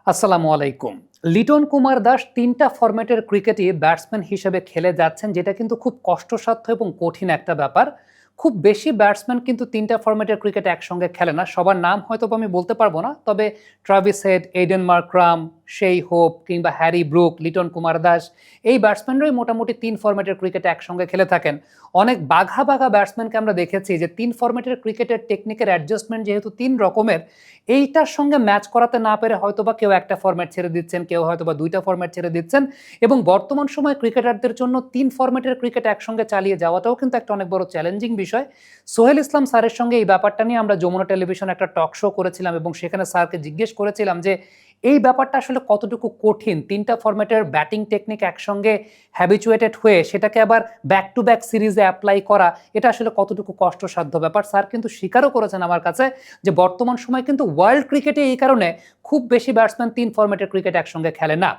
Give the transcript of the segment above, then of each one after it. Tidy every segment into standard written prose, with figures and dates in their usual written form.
আসসালামু আলাইকুম। লিটন কুমার দাস ৩টা ফরম্যাটের ক্রিকেটই ব্যাটসম্যান হিসেবে খেলে যাচ্ছেন, যেটা কিন্তু খুব কষ্টসাধ্য এবং কঠিন একটা ব্যাপার। খুব বেশি ব্যাটসম্যান কিন্তু ৩টা ফরম্যাটের ক্রিকেট একসঙ্গে খেলে না। সবার নাম হয়তোবা আমি বলতে পারবো না। তবে Travis Head, Aiden Markram, Shai Hope কিংবা হ্যারি ব্রুক, লিটন কুমার দাস এই ব্যাটসম্যানরাই মোটামুটি ৩ ফরম্যাটের ক্রিকেট একসঙ্গে খেলে থাকেন। অনেক বাঘা, বাঘা ব্যাটসম্যানকে আমরা দেখেছি যে ৩ ফরম্যাটের ক্রিকেটের টেকনিকের অ্যাডজাস্টমেন্ট যেহেতু ৩ রকমের, এইটার সঙ্গে ম্যাচ করাতে না পেরে হয়তোবা কেউ একটা ফরম্যাট ছেড়ে দিচ্ছেন, কেউ হয়তোবা ২টা ফরম্যাট ছেড়ে দিচ্ছেন এবং বর্তমান সময়ে ক্রিকেটারদের জন্য ৩ ফরম্যাটের ক্রিকেট একসঙ্গে চালিয়ে যাওয়াটাও কিন্তু একটা অনেক বড় চ্যালেঞ্জিং বিষয়। সোহেল ইসলাম স্যারের সঙ্গে এই ব্যাপারটা নিয়ে আমরা যমুনা টেলিভিশনে একটা টক শো করেছিলাম এবং সেখানে স্যারকে জিজ্ঞেস করেছিলাম যে এই ব্যাপারটা আসলে কতটুকু কঠিন, ৩টা ফরম্যাটের ব্যাটিং টেকনিক একসঙ্গে হ্যাবিচুয়েটেড হয়ে সেটাকে আবার ব্যাক টু ব্যাক সিরিজে অ্যাপ্লাই করা, এটা আসলে কতটুকু কষ্টসাধ্য ব্যাপার। স্যার কিন্তু স্বীকারও করেছেন আমার কাছে যে বর্তমান সময় কিন্তু ওয়ার্ল্ড ক্রিকেটে এই কারণে খুব বেশি ব্যাটসম্যান ৩ ফরম্যাটের ক্রিকেট একসঙ্গে খেলে না।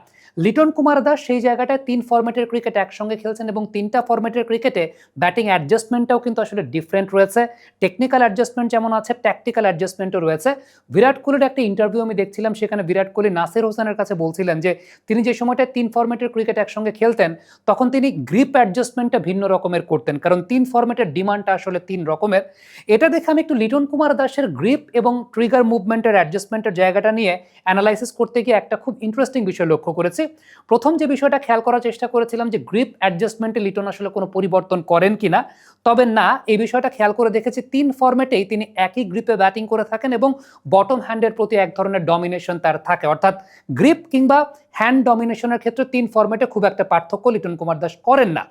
লিটন কুমার দাস সেই জায়গাটায় ৩ ফরম্যাটের ক্রিকেট একসঙ্গে খেলছেন এবং ৩টা ফরম্যাটের ক্রিকেটে ব্যাটিং অ্যাডজাস্টমেন্টটাও কিন্তু আসলে ডিফারেন্ট রয়েছে। টেকনিক্যাল অ্যাডজাস্টমেন্ট যেমন আছে, ট্যাকটিক্যাল অ্যাডজাস্টমেন্টও রয়েছে। বিরাট কোহলির একটা ইন্টারভিউ আমি দেখছিলাম, সেখানে বিরাট কোহলি নাসির হোসেনের কাছে বলছিলেন যে তিনি যে সময়টায় ৩ ফরম্যাটের ক্রিকেট একসঙ্গে খেলতেন তখন তিনি গ্রিপ অ্যাডজাস্টমেন্টটা ভিন্ন রকমের করতেন, কারণ ৩ ফরম্যাটের ডিমান্ডটা আসলে ৩ রকমের। এটা দেখে আমি একটু লিটন কুমার দাসের গ্রিপ এবং ট্রিগার মুভমেন্টের অ্যাডজাস্টমেন্টের জায়গাটা নিয়ে অ্যানালাইসিস করতে গিয়ে একটা খুব ইন্টারেস্টিং বিষয় লক্ষ্য করেছি। প্রথম যে বিষয়টা খেয়াল করার চেষ্টা করেছিলাম যে গ্রিপ অ্যাডজাস্টমেন্টে লিটন আসলে কোনো পরিবর্তন করেন কিনা, তবে না, এই বিষয়টা খেয়াল করে দেখেছি ৩ ফরম্যাটেই তিনি একই গ্রিপে ব্যাটিং করে থাকেন এবং বটম হ্যান্ডের প্রতি এক ধরনের ডমিনেশন তার থাকে, অর্থাৎ গ্রিপ কিংবা হ্যান্ড ডমিনেশনের ক্ষেত্রে ৩ ফরম্যাটে খুব একটা পার্থক্য লিটন কুমার দাস করেন না।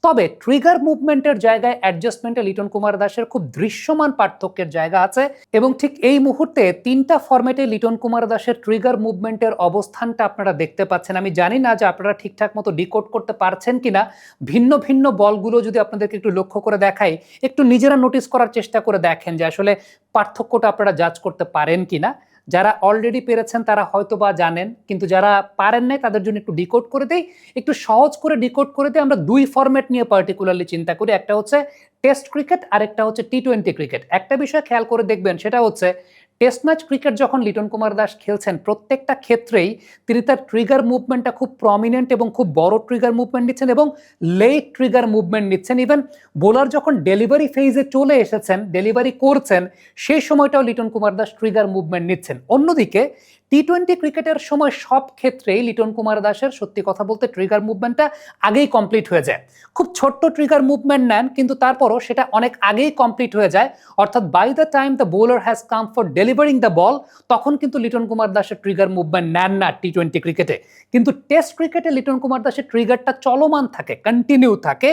তবে ট্রিগার মুভমেন্টের জায়গায় অ্যাডজাস্টমেন্টে লিটন কুমার দাসের খুব দৃশ্যমান পার্থক্যের জায়গা আছে এবং ঠিক এই মুহূর্তে ৩টা ফরম্যাটে লিটন কুমার দাসের ট্রিগার মুভমেন্টের অবস্থানটা আপনারা দেখতে পাচ্ছেন। আমি জানি না যে আপনারা ঠিকঠাক মতো ডিকোড করতে পারছেন কিনা। ভিন্ন ভিন্ন বলগুলো যদি আপনাদেরকে একটু লক্ষ্য করে দেখাই, একটু নিজেরা নোটিস করার চেষ্টা করে দেখেন যে আসলে পার্থক্যটা আপনারা জাজ করতে পারেন কিনা। যারা অলরেডি পেরেছেন তারা হয়তো বা জানেন, কিন্তু যারা পারেন নাই তাদের জন্য একটু ডিকোড করে দেই, একটু সহজ করে ডিকোড করে দিই। আমরা ২ ফরম্যাট নিয়ে পার্টিকুলারলি চিন্তা করি, একটা হচ্ছে টেস্ট ক্রিকেট আর একটা হচ্ছে টি-20 ক্রিকেট। একটা বিষয় খেয়াল করে দেখবেন, সেটা হচ্ছে টেস্ট ম্যাচ ক্রিকেট যখন লিটন কুমার দাস খেলছেন প্রত্যেকটা ক্ষেত্রেই তিনি তার ট্রিগার মুভমেন্টটা খুব প্রমিনেন্ট এবং খুব বড় ট্রিগার মুভমেন্ট নিচ্ছেন এবং লেট ট্রিগার মুভমেন্ট নিচ্ছেন। ইভেন বোলার যখন ডেলিভারি ফেজে চলে এসেছেন, ডেলিভারি করছেন, সেই সময়টাও লিটন কুমার দাস ট্রিগার মুভমেন্ট নিচ্ছেন। অন্যদিকে টি-20 ক্রিকেটের সময় সব ক্ষেত্রেই লিটন কুমার দাসের সত্যি কথা বলতে ট্রিগার মুভমেন্টটা আগেই কমপ্লিট হয়ে যায়। খুব ছোট্ট ট্রিগার মুভমেন্ট নেন, কিন্তু তারপরও সেটা অনেক আগেই কমপ্লিট হয়ে যায়, অর্থাৎ by the time the bowler has come for delivering the ball তখন কিন্তু লিটন কুমার দাসের ট্রিগার মুভমেন্ট নেন না টি-20 ক্রিকেটে। কিন্তু টেস্ট ক্রিকেটে লিটন কুমার দাসের ট্রিগারটা চলমান থাকে, কন্টিনিউ থাকে।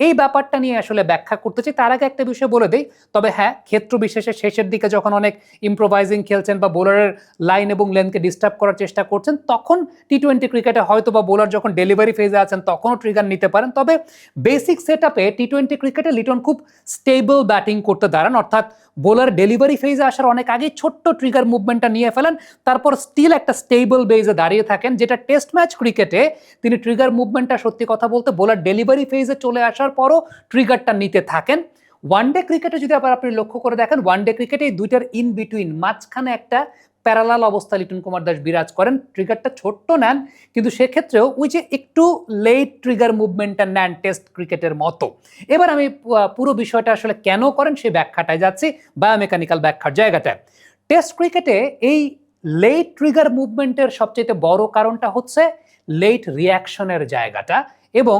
এই ব্যাপারটা নিয়ে আসলে ব্যাখ্যা করতে চাই। তার আগে একটা বিষয় বলে দেই, তবে হ্যাঁ, ক্ষেত্র বিশেষে শেষের দিকে যখন অনেক ইম্প্রোভাইজিং খেলছেন বা বোলারের লাইন এবং লেন্থকে ডিস্টার্ব করার চেষ্টা করছেন, তখন টি-20 ক্রিকেটে হয়তো বা বোলার যখন ডেলিভারি ফেজে আছেন তখনও ট্রিগার নিতে পারেন। তবে বেসিক সেটআপে টি-20 ক্রিকেটে লিটন খুব স্টেবল ব্যাটিং করতে দাঁড়ান, অর্থাৎ বোলার ডেলিভারি ফেজে আসার অনেক আগে ছোট্ট ট্রিগার মুভমেন্টটা নিয়ে ফেলেন, তারপর স্টিল একটা স্টেবল বেজে দাঁড়িয়ে থাকেন। যেটা টেস্ট ম্যাচ ক্রিকেটে তিনি ট্রিগার মুভমেন্টটা সত্যি কথা বলতে বোলার ডেলিভারি ফেজে চলে আসার পরও ট্রিগারটা নিতে থাকেন। ওয়ানডে ক্রিকেটে যদি আবার আপনি লক্ষ্য করে দেখেন, ওয়ানডে ক্রিকেটে এই দুইটার ইন বিটুইন মাঝখানে একটা প্যারালাল অবস্থা লিটন কুমার দাস বিরাজ করেন। ট্রিগারটা ছোট্ট নেন, কিন্তু সেক্ষেত্রেও ওই যে একটু লেট ট্রিগার মুভমেন্টটা নেন টেস্ট ক্রিকেটের মতো। এবার আমি পুরো বিষয়টা আসলে কেন করেন সেই ব্যাখ্যাটায় যাচ্ছি, বায়োমেকানিক্যাল ব্যাখ্যার জায়গাটায়। টেস্ট ক্রিকেটে এই লেট ট্রিগার মুভমেন্টের সবচেয়ে বড় কারণটা হচ্ছে লেট রিয়াকশনের জায়গাটা এবং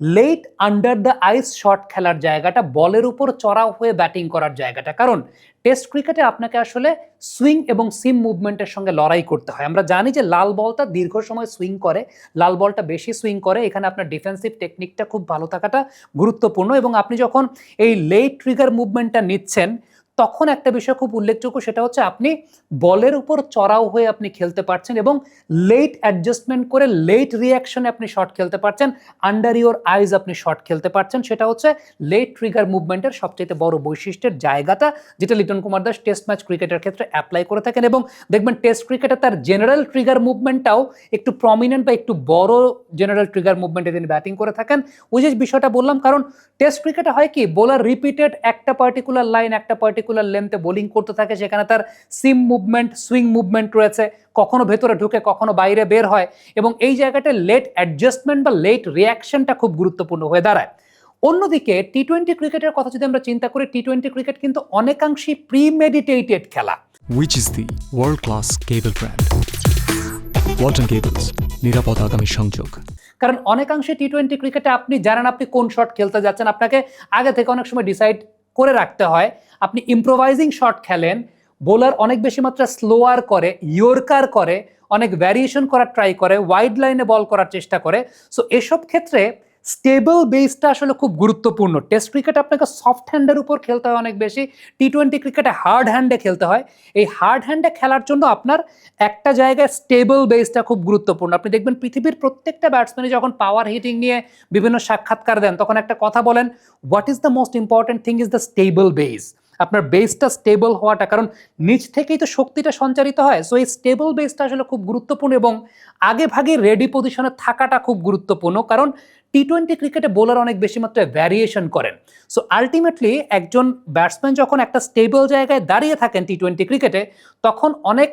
late under the eyes shot খেলার জায়গাটা, বলের উপর চড়াও হয়ে ব্যাটিং করার জায়গাটা। কারণ টেস্ট ক্রিকেটে আপনাকে আসলে সুইং এবং সিম মুভমেন্টের সঙ্গে লড়াই করতে হয়। আমরা জানি যে লাল বলটা দীর্ঘ সময় সুইং করে, লাল বলটা বেশি সুইং করে, এখানে আপনার ডিফেন্সিভ টেকনিকটা খুব ভালো থাকাটা গুরুত্বপূর্ণ। এবং আপনি যখন এই লেট ট্রিগার মুভমেন্টটা নিচ্ছেন তখন একটা বিষয় খুব উল্লেখযোগ্য, সেটা হচ্ছে আপনি বলের উপর চড়াও হয়ে আপনি খেলতে পারছেন এবং লেট অ্যাডজাস্টমেন্ট করে লেট রিয়াকশনে আপনি শট খেলতে পারছেন, আন্ডার ইওর আইজ আপনি শট খেলতে পারছেন। সেটা হচ্ছে লেট ট্রিগার মুভমেন্টের সবচেয়ে বড় বৈশিষ্ট্যের জায়গাটা, যেটা লিটন কুমার দাস টেস্ট ম্যাচ ক্রিকেটের ক্ষেত্রে অ্যাপ্লাই করে থাকেন। এবং দেখবেন টেস্ট ক্রিকেটে তার জেনারেল ট্রিগার মুভমেন্টটাও একটু প্রমিনেন্ট বা একটু বড় জেনারেল ট্রিগার মুভমেন্টে তিনি ব্যাটিং করে থাকেন। ওই যে বিষয়টা বললাম, কারণ টেস্ট ক্রিকেটে হয় কি, বোলার রিপিটেড একটা পার্টিকুলার লাইন, একটা পার্টিকুলার পার্টিকুলার লেন্থে বোলিং করতে থাকে, সেখানে তার সিম মুভমেন্ট, সুইং মুভমেন্ট রয়েছে, কখনো ভেতরে ঢুকে কখনো বাইরে বের হয়, এবং এই জায়গাটা লেট অ্যাডজাস্টমেন্ট বা লেট রিয়াকশনটা খুব গুরুত্বপূর্ণ হয়ে দাঁড়ায়। অন্যদিকে টি-20 ক্রিকেটের কথা যদি আমরা চিন্তা করি, টি-20 ক্রিকেট কিন্তু অনেকাংশেই প্রিমেডিটেটেড খেলা। Which is the world-class cable brand? Walton Cables, নিরাপদ আগামী সংযোগ। কারণ অনেকাংশে টি-20 ক্রিকেটে আপনি জানেন আপনি কোন শট খেলতে যাচ্ছেন, আপনাকে আগে থেকে অনেক সময় ডিসাইড করে রাখতে হয়। আপনি ইম্প্রোভাইজিং শট খেলেন, বোলার অনেক বেশি মাত্রা স্লোয়ার করে, ইয়র্কার করে, অনেক ভ্যারিয়েশন করার ট্রাই করে, ওয়াইড লাইনে বল করার চেষ্টা করে। সো এসব ক্ষেত্রে স্টেবল বেসটা আসলে খুব গুরুত্বপূর্ণ। টেস্ট ক্রিকেট আপনাকে সফট হ্যান্ডের উপর খেলতে হয় অনেক বেশি, টি-20 ক্রিকেটে হার্ড হ্যান্ডে খেলতে হয়। এই হার্ড হ্যান্ডে খেলার জন্য আপনার একটা জায়গায় স্টেবল বেসটা খুব গুরুত্বপূর্ণ। আপনি দেখবেন পৃথিবীর প্রত্যেকটা ব্যাটসম্যানই যখন পাওয়ার হিটিং নিয়ে বিভিন্ন সাক্ষাৎকার দেন, তখন একটা কথা বলেন, what is the most important thing is the stable base. আপনার বেসটা স্টেবল হওয়াটা, কারণ নিচ থেকেই তো শক্তিটা সঞ্চারিত হয়। সো এই স্টেবল বেসটা আসলে খুব গুরুত্বপূর্ণ, এবং আগে ভাগে রেডি পজিশনে থাকাটা খুব গুরুত্বপূর্ণ, কারণ টি-20 ক্রিকেটে বোলার অনেক বেশি মাত্রায় ভ্যারিয়েশন করেন। সো আলটিমেটলি একজন ব্যাটসম্যান যখন একটা স্টেবল জায়গায় দাঁড়িয়ে থাকেন টি-20 ক্রিকেটে, তখন অনেক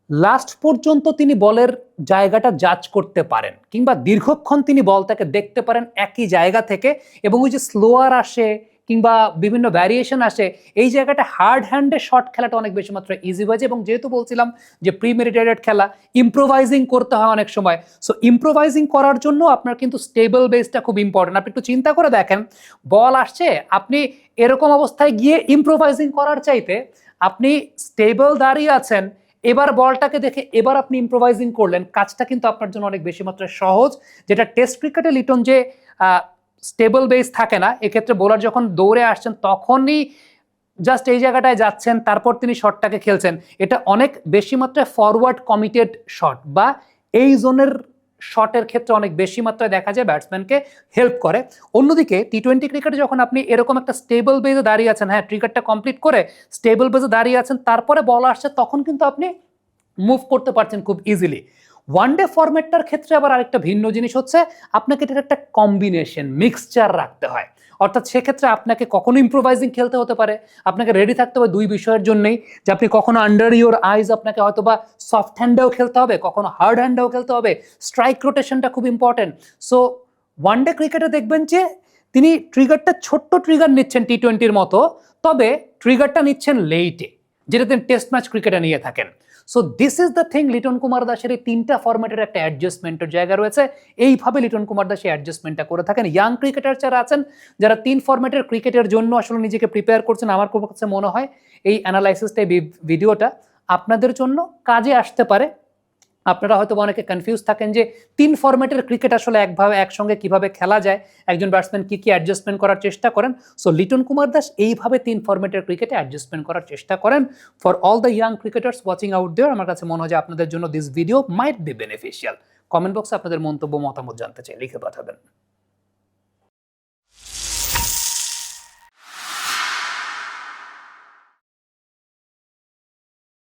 লাস্ট পর্যন্ত তিনি বলের জায়গাটা জাজ করতে পারেন, কিংবা দীর্ঘক্ষণ তিনি বলটাকে দেখতে পারেন একই জায়গা থেকে, এবং ওই যে স্লোয়ার আসে কিংবা বিভিন্ন ভ্যারিয়েশন আসে, এই জায়গাটা হার্ড হ্যান্ডে শট খেলাটা অনেক বেশি মাত্রায় ইজি হয়ে যায়। এবং যেহেতু বলছিলাম যে প্রিমেডিটেটেড খেলা, ইম্প্রোভাইজিং করতে হয় অনেক সময়। সো ইম্প্রোভাইজিং করার জন্য আপনার কিন্তু স্টেবল বেসটা খুব ইম্পর্টেন্ট। আপনি একটু চিন্তা করে দেখেন, বল আসছে, আপনি এরকম অবস্থায় গিয়ে ইম্প্রোভাইজিং করার চাইতে আপনি স্টেবল দাঁড়িয়ে আছেন, এবার বলটাকে দেখে এবার আপনি ইম্প্রোভাইজিং করলেন, কাজটা কিন্তু আপনার জন্য অনেক বেশি মাত্রায় সহজ। যেটা টেস্ট ক্রিকেটে লিটন যে স্টেবল বেস থাকে না, এক্ষেত্রে বোলার যখন দৌড়ে আসছেন তখনই জাস্ট এই জায়গাটায় যাচ্ছেন, তারপর তিনি শটটাকে খেলছেন। এটা অনেক বেশি মাত্রায় ফরওয়ার্ড কমিটেড শট, বা এই জোনের শটের ক্ষেত্রে অনেক বেশি মাত্রায় দেখা যায় ব্যাটসম্যানকে হেল্প করে। অন্যদিকে টি-20 ক্রিকেটে যখন আপনি এরকম একটা স্টেবল বেসে দাঁড়িয়ে আছেন, হ্যাঁ ট্রিগারটা কমপ্লিট করে স্টেবল বেসে দাঁড়িয়ে আছেন, তারপরে বল আসছে, তখন কিন্তু আপনি মুভ করতে পারছেন খুব ইজিলি। ওয়ানডে ফরম্যাটটার ক্ষেত্রে আবার আরেকটা ভিন্ন জিনিস হচ্ছে, আপনাকে এটার একটা কম্বিনেশন, মিক্সচার রাখতে হয়। অর্থাৎ সেক্ষেত্রে আপনাকে কখনো ইম্প্রোভাইজিং খেলতে হতে পারে, আপনাকে রেডি থাকতে হবে দুই বিষয়ের জন্যই, যে আপনি কখনো আন্ডার ইওর আইজ আপনাকে হয়তো বা সফট হ্যান্ডেও খেলতে হবে, কখনো হার্ড হ্যান্ডেও খেলতে হবে। স্ট্রাইক রোটেশনটা খুব ইম্পর্টেন্ট। সো ওয়ানডে ক্রিকেটে দেখবেন যে তিনি ট্রিগারটা ছোট্ট ট্রিগার নিচ্ছেন টি-20-র মতো, তবে ট্রিগারটা নিচ্ছেন লেইটে, যেটা তিনি টেস্ট ম্যাচ ক্রিকেটে নিয়ে থাকেন। So this is the thing, Liton Kumar দাসের এই তিনটা ফরম্যাটের একটা অ্যাডজাস্টমেন্টের জায়গা রয়েছে। এইভাবে লিটন কুমার দাস এই অ্যাডজাস্টমেন্টটা করে থাকেন। ইয়াং ক্রিকেটার যারা আছেন, যারা 3 ফরম্যাটের ক্রিকেটের জন্য আসলে নিজেকে প্রিপেয়ার করছেন, আমার কাছে মনে হয় এই অ্যানালাইসিসটা, এই ভিডিওটা আপনাদের জন্য কাজে আসতে পারে। আপনারা হয়তো অনেকে কনফিউজ থাকেন যে 3 ফরম্যাটের ক্রিকেট আসলে একসঙ্গে কিভাবে খেলা যায়, একজন ব্যাটসম্যান কি কি অ্যাডজাস্টমেন্ট করার চেষ্টা করেন। সো লিটন কুমার দাস এইভাবে 3 ফরম্যাটের ক্রিকেটে অ্যাডজাস্টমেন্ট করার চেষ্টা করেন। For all the young cricketers watching out there, আমার কাছে মনে হয় যে আপনাদের জন্য this video might be beneficial. Comment বক্সে আপনাদের মন্তব্য, মতামত জানতে চাই, লিখে পাঠাবেন।